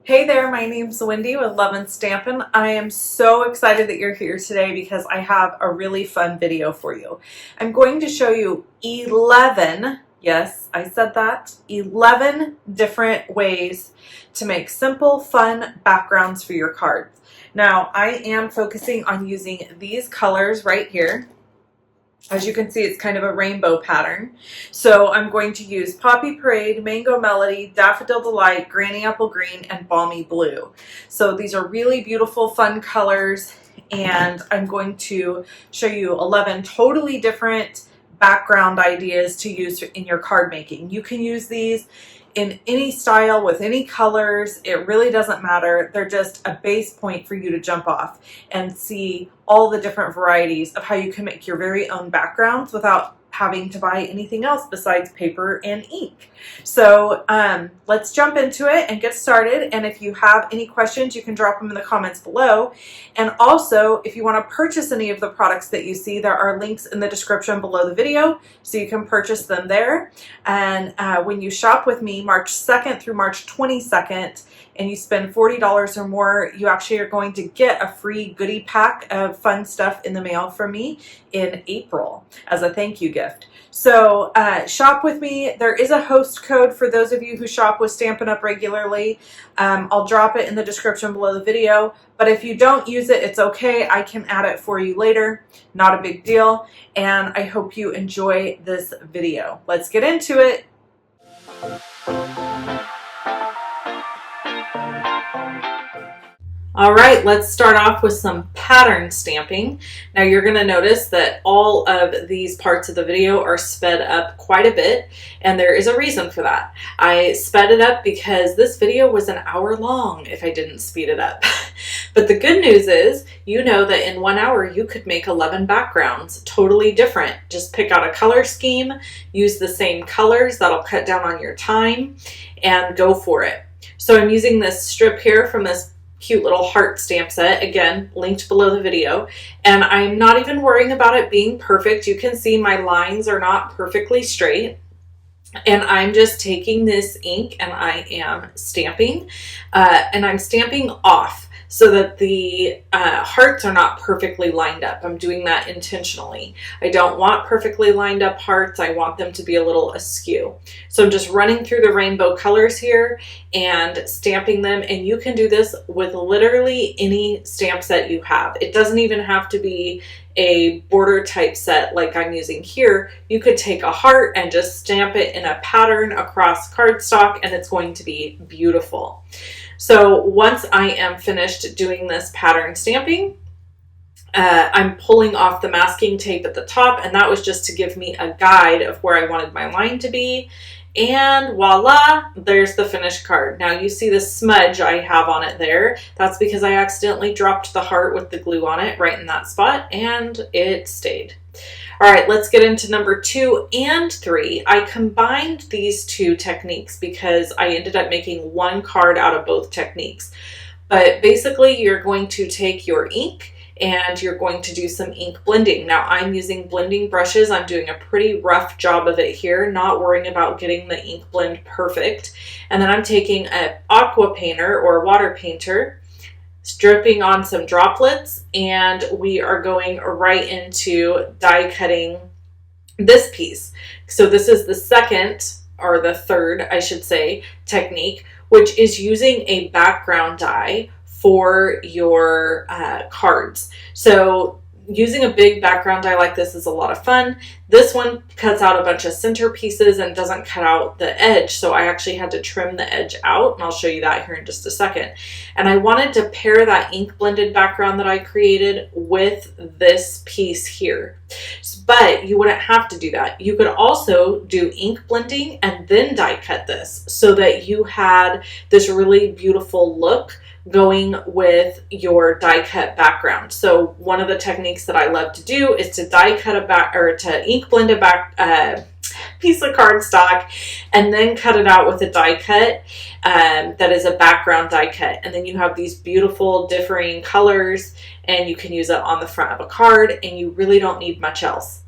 Hey there, my name's Wendy with Love and Stampin'. I am so excited that you're here today because I have a really fun video for you. I'm going to show you 11, yes, I said that, 11 different ways to make simple, fun backgrounds for your cards. Now, I am focusing on using these colors right here. As you can see, it's kind of a rainbow pattern. So I'm going to use Poppy Parade, Mango Melody, Daffodil Delight, Granny Apple Green, and Balmy Blue. So these are really beautiful, fun colors, and I'm going to show you 11 totally different background ideas to use in your card making. You can use these in any style with any colors. It really doesn't matter. They're just a base point for you to jump off and see all the different varieties of how you can make your very own backgrounds without having to buy anything else besides paper and ink. So let's jump into it and get started. And if you have any questions, you can drop them in the comments below. And also, if you want to purchase any of the products that you see, there are links in the description below the video, so you can purchase them there. And when you shop with me March 2nd through March 22nd, and you spend $40 or more, you actually are going to get a free goodie pack of fun stuff in the mail from me in April as a thank you gift. So shop with me. There is a host code for those of you who shop with Stampin' Up! Regularly. I'll drop it in the description below the video, but if you don't use it, it's okay. I can add it for you later. Not a big deal. And I hope you enjoy this video. Let's get into it. All right, let's start off with some pattern stamping. Now you're going to notice that all of these parts of the video are sped up quite a bit, and there is a reason for that. I sped it up because this video was an hour long if I didn't speed it up. But the good news is, you know that in 1 hour you could make 11 backgrounds, totally different. Just pick out a color scheme, use the same colors, that'll cut down on your time, and go for it. So I'm using this strip here from this cute little heart stamp set, again linked below the video, and I'm not even worrying about it being perfect. You can see my lines are not perfectly straight, and I'm just taking this ink and I am stamping, and I'm stamping off so that the hearts are not perfectly lined up. I'm doing that intentionally. I don't want perfectly lined up hearts. I want them to be a little askew. So I'm just running through the rainbow colors here and stamping them, and you can do this with literally any stamp set you have. It doesn't even have to be a border type set like I'm using here. You could take a heart and just stamp it in a pattern across cardstock, and it's going to be beautiful. So once I am finished doing this pattern stamping, I'm pulling off the masking tape at the top, and that was just to give me a guide of where I wanted my line to be. And voila, there's the finished card. Now you see the smudge I have on it there. That's because I accidentally dropped the heart with the glue on it right in that spot, and it stayed. All right, let's get into number 2 and 3. I combined these two techniques because I ended up making one card out of both techniques. But basically, you're going to take your ink and you're going to do some ink blending. Now I'm using blending brushes. I'm doing a pretty rough job of it here, not worrying about getting the ink blend perfect. And then I'm taking an aqua painter or water painter, stripping on some droplets, and we are going right into die cutting this piece. So this is the second, or the third, I should say, technique, which is using a background die for your cards. So using a big background die like this is a lot of fun. This one cuts out a bunch of center pieces and doesn't cut out the edge, so I actually had to trim the edge out, and I'll show you that here in just a second. And I wanted to pair that ink blended background that I created with this piece here. But you wouldn't have to do that. You could also do ink blending and then die cut this so that you had this really beautiful look going with your die cut background. So one of the techniques that I love to do is to die cut to ink blend a piece of cardstock and then cut it out with a die cut that is a background die cut. And then you have these beautiful differing colors, and you can use it on the front of a card, and you really don't need much else.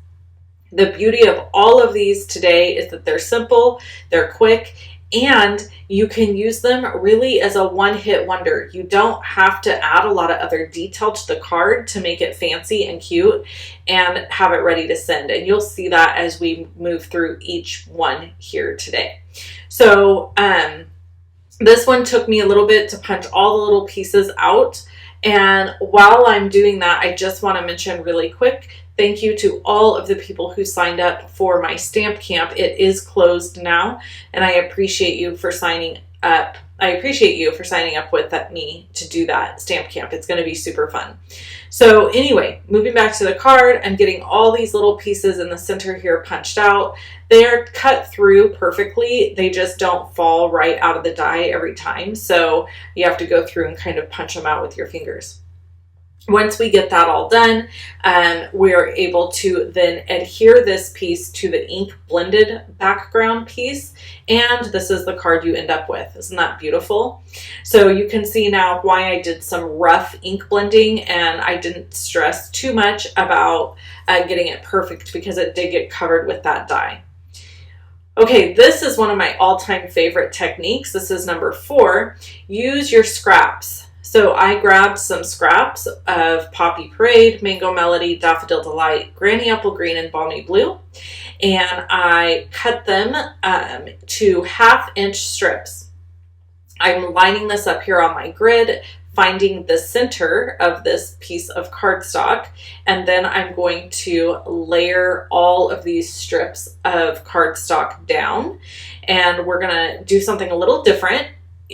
The beauty of all of these today is that they're simple, they're quick, And you can use them really as a one-hit wonder. You don't have to add a lot of other detail to the card to make it fancy and cute and have it ready to send. And you'll see that as we move through each one here today. So this one took me a little bit to punch all the little pieces out. And while I'm doing that, I just want to mention really quick, thank you to all of the people who signed up for my stamp camp. It is closed now, and I appreciate you for signing up. I appreciate you for signing up with me to do that stamp camp. It's going to be super fun. So anyway, moving back to the card, I'm getting all these little pieces in the center here punched out. They are cut through perfectly. They just don't fall right out of the die every time. So you have to go through and kind of punch them out with your fingers. Once we get that all done, we are able to then adhere this piece to the ink blended background piece, and this is the card you end up with. Isn't that beautiful? So you can see now why I did some rough ink blending, and I didn't stress too much about getting it perfect because it did get covered with that dye. Okay, this is one of my all-time favorite techniques. This is number 4. Use your scraps. So I grabbed some scraps of Poppy Parade, Mango Melody, Daffodil Delight, Granny Apple Green, and Balmy Blue. And I cut them to 1/2-inch strips. I'm lining this up here on my grid, finding the center of this piece of cardstock, and then I'm going to layer all of these strips of cardstock down. And we're gonna do something a little different.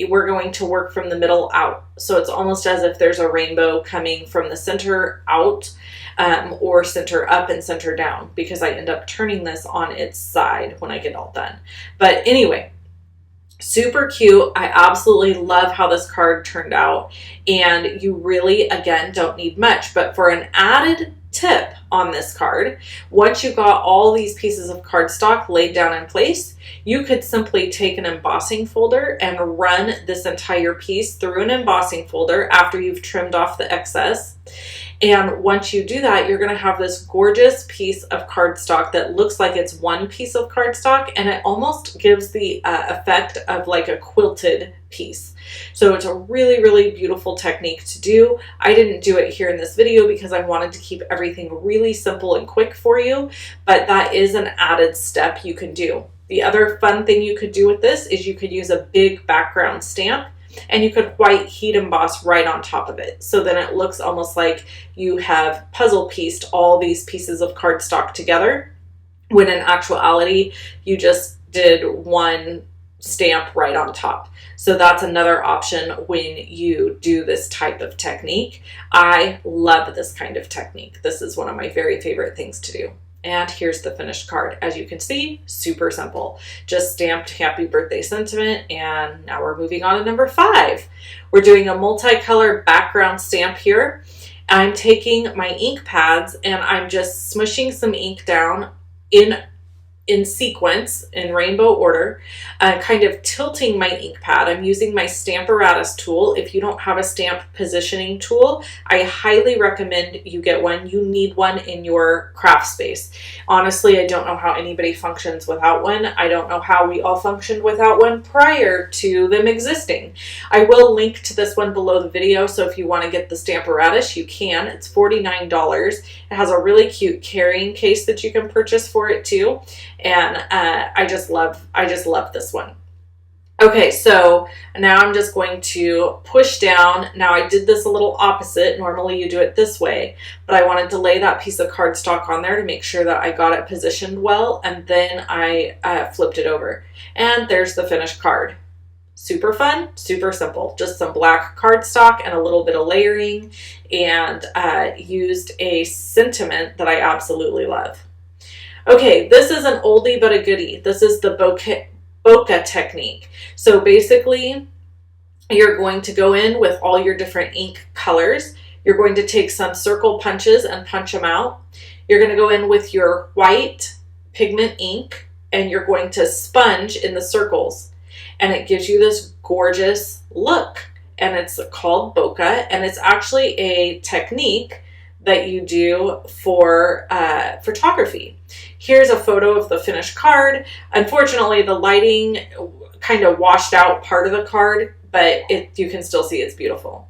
We're going to work from the middle out. So it's almost as if there's a rainbow coming from the center out, or center up and center down, because I end up turning this on its side when I get all done. But anyway, super cute. I absolutely love how this card turned out. And you really, again, don't need much. But for an added tip on this card, once you got all these pieces of cardstock laid down in place, you could simply take an embossing folder and run this entire piece through an embossing folder after you've trimmed off the excess. And once you do that, you're going to have this gorgeous piece of cardstock that looks like it's one piece of cardstock, and it almost gives the effect of like a quilted piece. So it's a really, really beautiful technique to do. I didn't do it here in this video because I wanted to keep everything really simple and quick for you, but that is an added step you can do. The other fun thing you could do with this is you could use a big background stamp, and you could white heat emboss right on top of it. So then it looks almost like you have puzzle pieced all these pieces of cardstock together, when in actuality, you just did one stamp right on top. So that's another option when you do this type of technique. I love this kind of technique. This is one of my very favorite things to do. And here's the finished card. As you can see, super simple. Just stamped happy birthday sentiment, and now we're moving on to number 5. We're doing a multicolor background stamp here. I'm taking my ink pads and I'm just smushing some ink down in sequence, in rainbow order, kind of tilting my ink pad. I'm using my Stamparatus tool. If you don't have a stamp positioning tool, I highly recommend you get one. You need one in your craft space. Honestly, I don't know how anybody functions without one. I don't know how we all functioned without one prior to them existing. I will link to this one below the video, so if you want to get the Stamparatus, you can. It's $49. It has a really cute carrying case that you can purchase for it too. And I just love this one. Okay, so now I'm just going to push down. Now I did this a little opposite. Normally you do it this way, but I wanted to lay that piece of cardstock on there to make sure that I got it positioned well, and then I flipped it over. And there's the finished card. Super fun, super simple. Just some black cardstock and a little bit of layering, and used a sentiment that I absolutely love. Okay, this is an oldie but a goodie. This is the bokeh technique. So basically, you're going to go in with all your different ink colors. You're going to take some circle punches and punch them out. You're going to go in with your white pigment ink, and you're going to sponge in the circles. And it gives you this gorgeous look. And it's called bokeh, and it's actually a technique that you do for photography. Here's a photo of the finished card. Unfortunately, the lighting kind of washed out part of the card, but you can still see it's beautiful.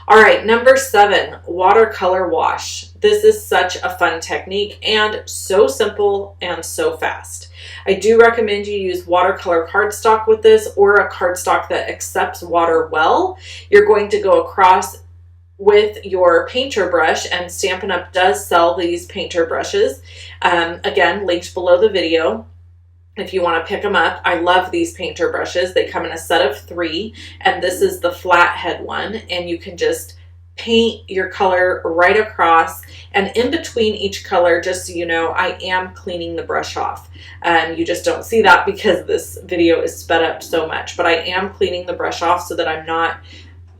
All right, number 7, watercolor wash. This is such a fun technique and so simple and so fast. I do recommend you use watercolor cardstock with this, or a cardstock that accepts water well. You're going to go across with your painter brush, and Stampin' Up! Does sell these painter brushes. Again, linked below the video if you want to pick them up. I love these painter brushes. They come in a set of 3, and this is the flathead one, and you can just paint your color right across, and in between each color, just so you know, I am cleaning the brush off. You just don't see that because this video is sped up so much, but I am cleaning the brush off so that I'm not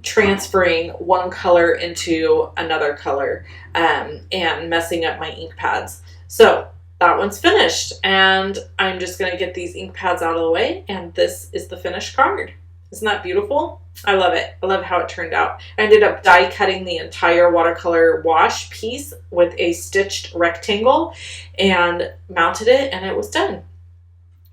transferring one color into another color and messing up my ink pads. So that one's finished, and I'm just going to get these ink pads out of the way, and this is the finished card. Isn't that beautiful? I love it. I love how it turned out. I ended up die cutting the entire watercolor wash piece with a stitched rectangle and mounted it, and it was done.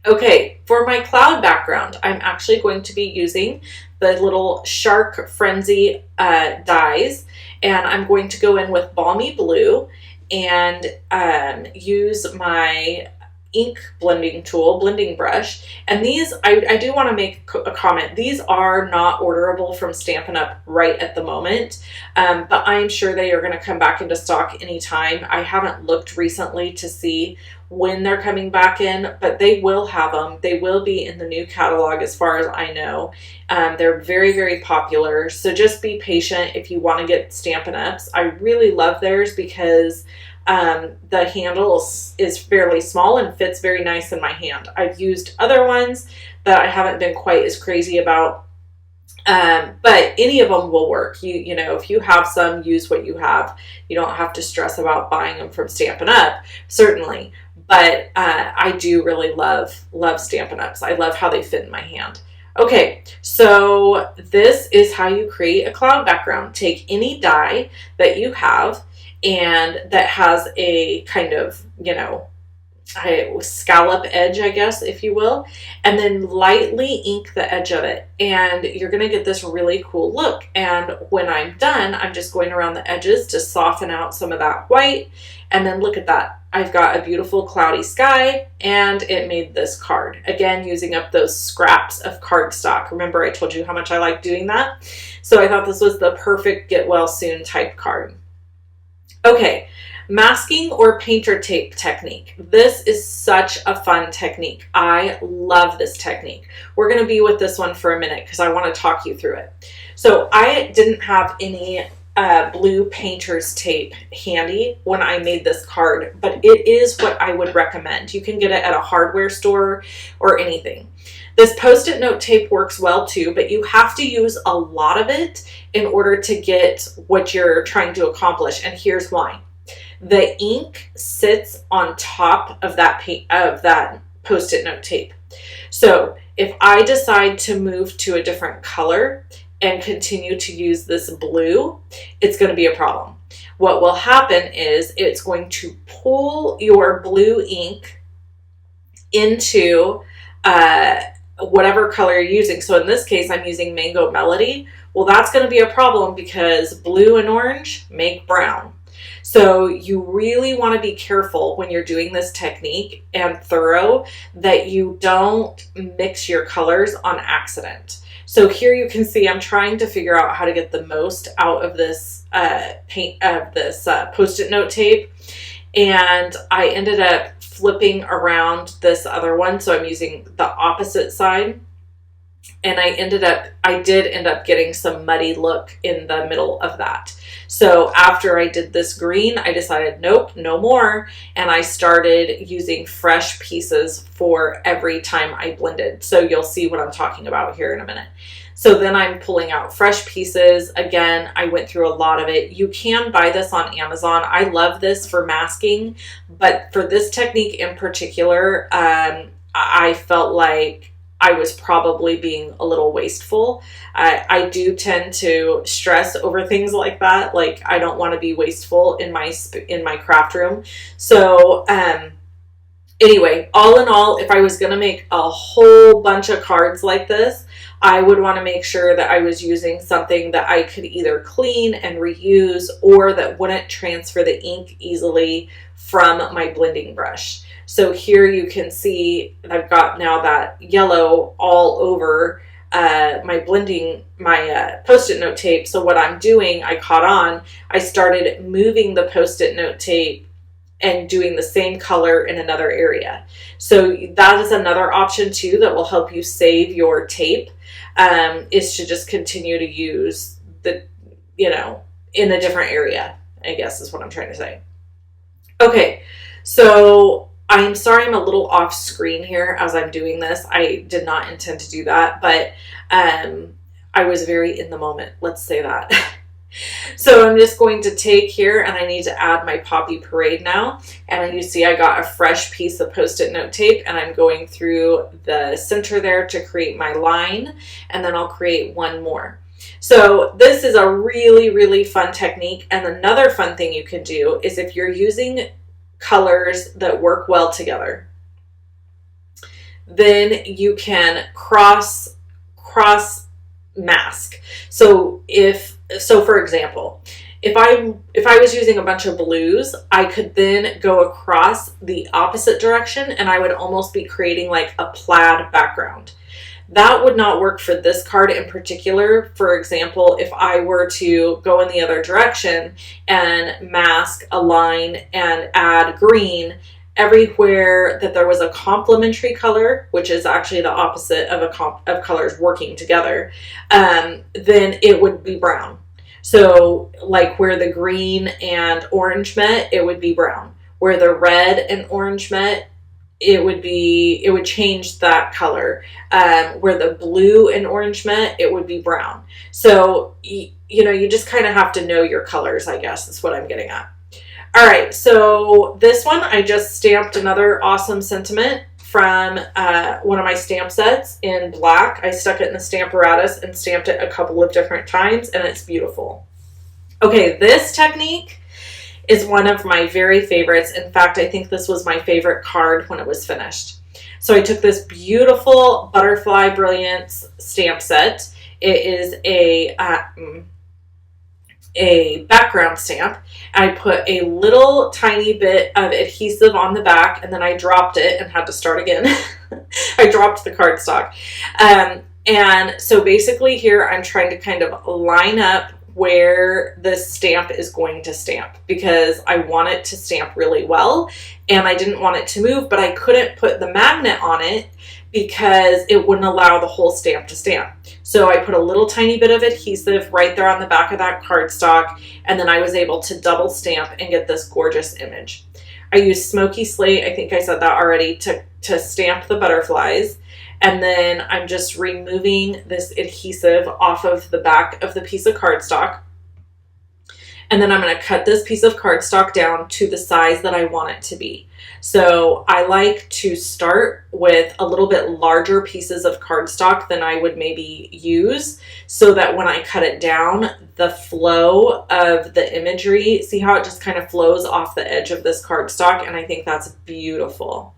Okay, for my cloud background, I'm actually going to be using the little Shark Frenzy dies, and I'm going to go in with Balmy Blue and use my ink blending tool, blending brush. And these, I do want to make a comment. These are not orderable from Stampin' Up! Right at the moment, but I'm sure they are going to come back into stock anytime. I haven't looked recently to see when they're coming back in, but they will have them. They will be in the new catalog as far as I know. They're very, very popular, so just be patient if you want to get Stampin' Ups. I really love theirs because the handle is fairly small and fits very nice in my hand. I've used other ones that I haven't been quite as crazy about, but any of them will work. You know, if you have some, use what you have. You don't have to stress about buying them from Stampin' Up, certainly, but I do really love Stampin' Ups. I love how they fit in my hand. Okay, so this is how you create a cloud background. Take any die that you have and that has a kind of, you know, scallop edge, I guess, if you will, and then lightly ink the edge of it, and you're going to get this really cool look. And when I'm done, I'm just going around the edges to soften out some of that white, and then look at that. I've got a beautiful cloudy sky, and it made this card. Again, using up those scraps of cardstock. Remember, I told you how much I like doing that? So I thought this was the perfect get well soon type card. Okay, masking or painter tape technique. This is such a fun technique. I love this technique. We're going to be with this one for a minute because I want to talk you through it. So I didn't have any blue painter's tape handy when I made this card, but it is what I would recommend. You can get it at a hardware store or anything. This Post-it note tape works well too, but you have to use a lot of it in order to get what you're trying to accomplish, and here's why. The ink sits on top of that Post-it note tape. So if I decide to move to a different color and continue to use this blue, it's going to be a problem. What will happen is it's going to pull your blue ink into whatever color you're using. So in this case, I'm using Mango Melody. Well, that's going to be a problem because blue and orange make brown. So you really want to be careful when you're doing this technique and thorough that you don't mix your colors on accident. So here you can see I'm trying to figure out how to get the most out of this Post-it note tape, and I ended up flipping around this other one, so I'm using the opposite side, and I did end up getting some muddy look in the middle of that. So after I did this green, I decided, nope, no more, and I started using fresh pieces for every time I blended. So you'll see what I'm talking about here in a minute. So then I'm pulling out fresh pieces. Again, I went through a lot of it. You can buy this on Amazon. I love this for masking, but for this technique in particular, I felt like I was probably being a little wasteful. I do tend to stress over things like that. Like, I don't want to be wasteful in my craft room. So Anyway, all in all, if I was going to make a whole bunch of cards like this, I would want to make sure that I was using something that I could either clean and reuse or that wouldn't transfer the ink easily from my blending brush. So here you can see I've got now that yellow all over my Post-it note tape. So what I'm doing, I caught on, I started moving the Post-it note tape and doing the same color in another area. So that is another option too that will help you save your tape, is to just continue to use the, in a different area, I guess is what I'm trying to say. Okay, so I'm sorry I'm a little off screen here as I'm doing this. I did not intend to do that, but I was very in the moment, let's say that. So I'm just going to take here and I need to add my Poppy Parade now. And you see I got a fresh piece of Post-it note tape and I'm going through the center there to create my line, and then I'll create one more. So this is a really, really fun technique. And another fun thing you can do is if you're using colors that work well together, then you can cross mask. So for example, if I was using a bunch of blues, I could then go across the opposite direction and I would almost be creating like a plaid background. That would not work for this card in particular. For example, if I were to go in the other direction and mask a line and add green everywhere that there was a complementary color, which is actually the opposite of colors working together, then it would be brown. So like where the green and orange met, it would be brown. Where the red and orange met, it would change that color. Where the blue and orange met, it would be brown. So, you just kind of have to know your colors, I guess, is what I'm getting at. All right, so this one, I just stamped another awesome sentiment from one of my stamp sets in black. I stuck it in the Stamparatus and stamped it a couple of different times, and it's beautiful. Okay, this technique is one of my very favorites. In fact, I think this was my favorite card when it was finished. So I took this beautiful Butterfly Brilliance stamp set. It is a background stamp. I put a little tiny bit of adhesive on the back, and then I dropped it and had to start again. I dropped the cardstock. And so basically here I'm trying to kind of line up where the stamp is going to stamp, because I want it to stamp really well and I didn't want it to move, but I couldn't put the magnet on it because it wouldn't allow the whole stamp to stamp. So I put a little tiny bit of adhesive right there on the back of that cardstock, and then I was able to double stamp and get this gorgeous image. I used Smoky Slate, I think I said that already, to stamp the butterflies. And then I'm just removing this adhesive off of the back of the piece of cardstock. And then I'm going to cut this piece of cardstock down to the size that I want it to be. So I like to start with a little bit larger pieces of cardstock than I would maybe use, so that when I cut it down, the flow of the imagery, see how it just kind of flows off the edge of this cardstock, and I think that's beautiful.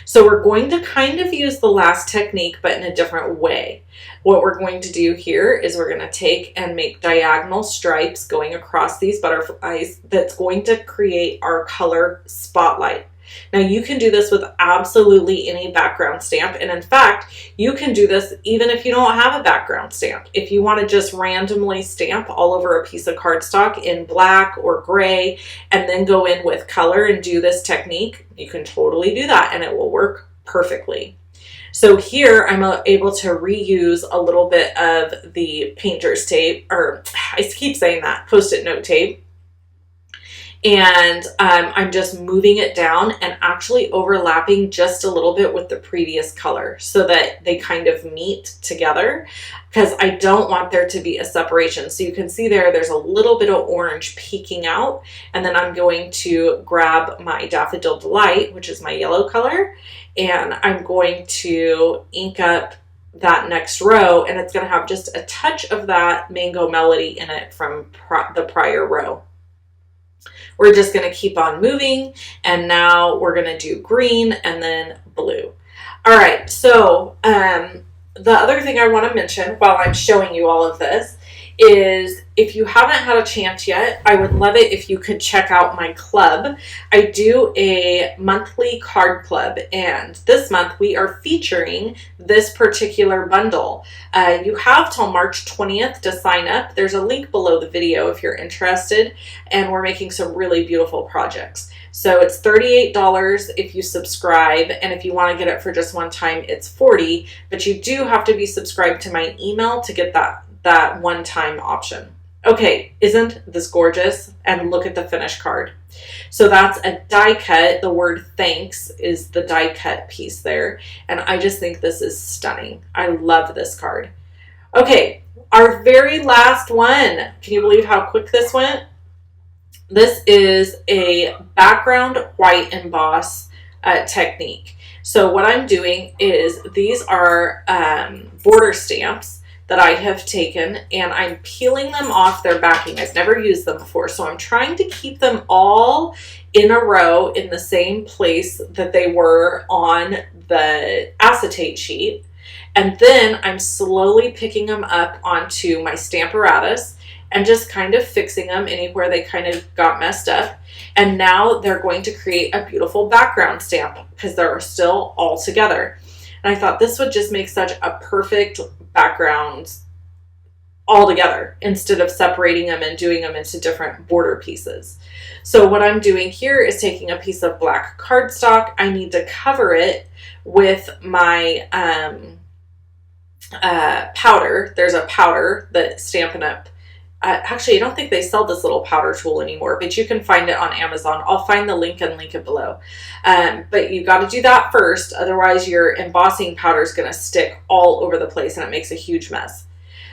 So we're going to kind of use the last technique, but in a different way. What we're going to do here is we're going to take and make diagonal stripes going across these butterflies that's going to create our color spotlight. Now you can do this with absolutely any background stamp, and in fact you can do this even if you don't have a background stamp. If you want to just randomly stamp all over a piece of cardstock in black or gray and then go in with color and do this technique, you can totally do that and it will work perfectly. So here I'm able to reuse a little bit of the painter's tape, or I keep saying that, Post-it note tape. And I'm just moving it down and actually overlapping just a little bit with the previous color so that they kind of meet together, because I don't want there to be a separation. So you can see there's a little bit of orange peeking out, and then I'm going to grab my Daffodil Delight, which is my yellow color, and I'm going to ink up that next row, and it's going to have just a touch of that Mango Melody in it from the prior row. we're just going to keep on moving. And now we're going to do green and then blue. All right, so the other thing I want to mention while I'm showing you all of this is if you haven't had a chance yet, I would love it if you could check out my club. I do a monthly card club, and this month we are featuring this particular bundle. You have till March 20th to sign up. There's a link below the video if you're interested, and we're making some really beautiful projects. So it's $38 if you subscribe, and if you want to get it for just one time, it's $40, but you do have to be subscribed to my email to get that one-time option. Okay, isn't this gorgeous? And look at the finished card. So that's a die cut. The word thanks is the die cut piece there, and I just think this is stunning. I love this card. Okay, our very last one. Can you believe how quick this went? This is a background white emboss technique. So what I'm doing is these are border stamps that I have taken, and I'm peeling them off their backing. I've never used them before, so I'm trying to keep them all in a row in the same place that they were on the acetate sheet. And then I'm slowly picking them up onto my Stamparatus and just kind of fixing them anywhere they kind of got messed up. And now they're going to create a beautiful background stamp because they're still all together. And I thought this would just make such a perfect background all together instead of separating them and doing them into different border pieces. So what I'm doing here is taking a piece of black cardstock. I need to cover it with my powder. There's a powder that Stampin' UP. Actually, I don't think they sell this little powder tool anymore, but you can find it on Amazon. I'll find the link and link it below. But you got to do that first. Otherwise, your embossing powder is going to stick all over the place and it makes a huge mess.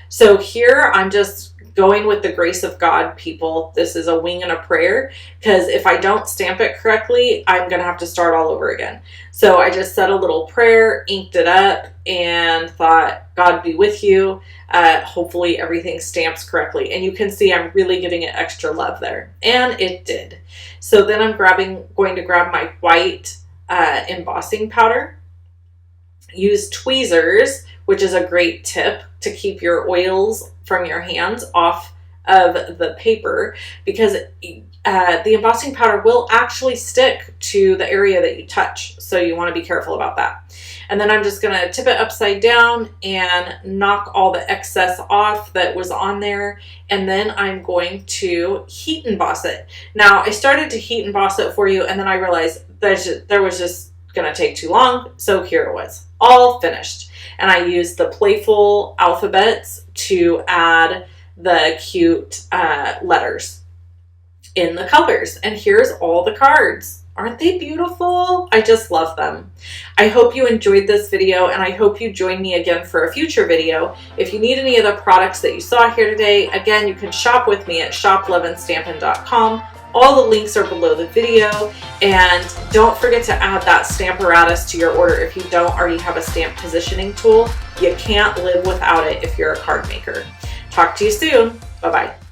So here I'm just going with the grace of God, people. This is a wing and a prayer, because if I don't stamp it correctly, I'm going to have to start all over again. So I just said a little prayer, inked it up, and thought, God be with you. Hopefully everything stamps correctly. And you can see I'm really giving it extra love there. And it did. So then I'm going to grab my white embossing powder. Use tweezers, which is a great tip to keep your oils from your hands off of the paper, because the embossing powder will actually stick to the area that you touch. So you want to be careful about that. And then I'm just going to tip it upside down and knock all the excess off that was on there. And then I'm going to heat emboss it. Now I started to heat emboss it for you, and then I realized there was just going to take too long. So here it was, all finished. And I used the playful alphabets to add the cute letters in the colors. And here's all the cards. Aren't they beautiful? I just love them. I hope you enjoyed this video, and I hope you join me again for a future video. If you need any of the products that you saw here today, again, you can shop with me at shoploveandstampin.com. All the links are below the video, and don't forget to add that Stamparatus to your order if you don't already have a stamp positioning tool. You can't live without it if you're a card maker. Talk to you soon. Bye-bye.